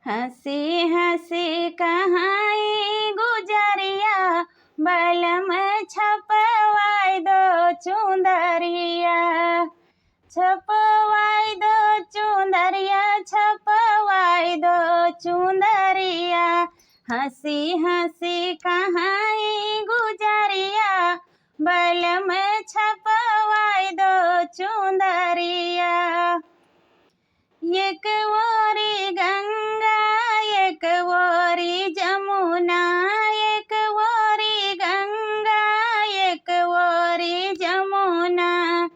हंसी हंसी कहाई गुजरिया, बलम छपवाई दो चुंदरिया। छपवाई दो चुंदरिया, छपवाई दो चुंदरिया। हंसी हंसी कहाई गुजरिया, बलम छपवाई दो चुंदरिया। एक ओरी गंगा एक ओरी जमुना, एक ओरी गंगा एक ओरी जमुना।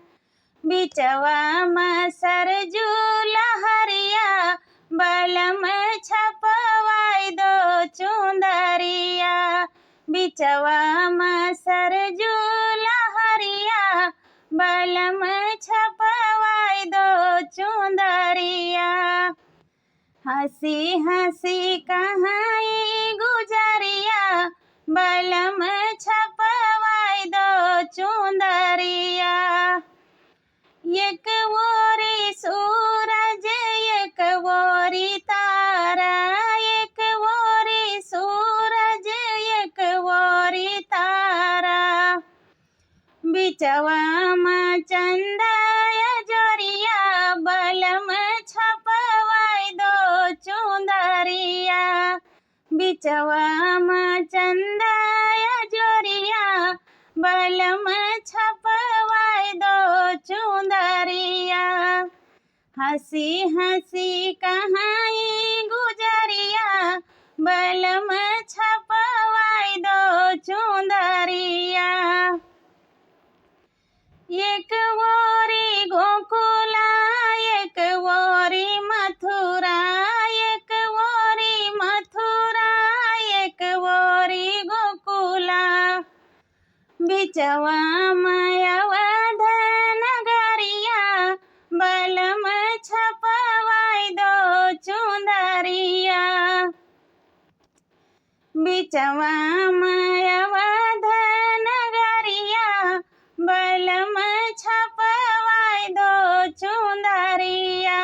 बिचवा में सरजू लहरिया, बलम छपवाई दो चुंदरिया। बिचवा में सरजू लहरिया, बलम छपवाई दो चुंदरिया। हंसी हंसी कहाई गुजरिया, बलम छपवाई दो चुंदरिया। एक ओरी सूरज एक ओरी तारा, एक ओरी सूरज एक ओरी तारा। बिचवा में चंदा जोरिया, बलम छपवाई दो चुंदरिया। बिचवा में चंदा जोरिया, बलम छपवाई दो चुंदरिया। हंसी हंसी कहाई गुजरिया, बलम छपवाई दो चुंदरिया। एक ओरी गोकुला एक ओरी मथुरा, एक ओरी मथुरा एक ओरी गोकुला। बिचवा में अवध नगरिया, बलम छपवाई दो चुंदरिया। बिचवा में अवध नगरिया, बलम छपवाई दो चुंदरिया।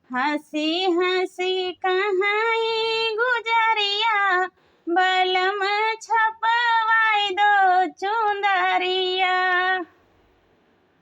हंसी हंसी कहाई गुजरिया, बलम छपवाई दो चुंदरिया।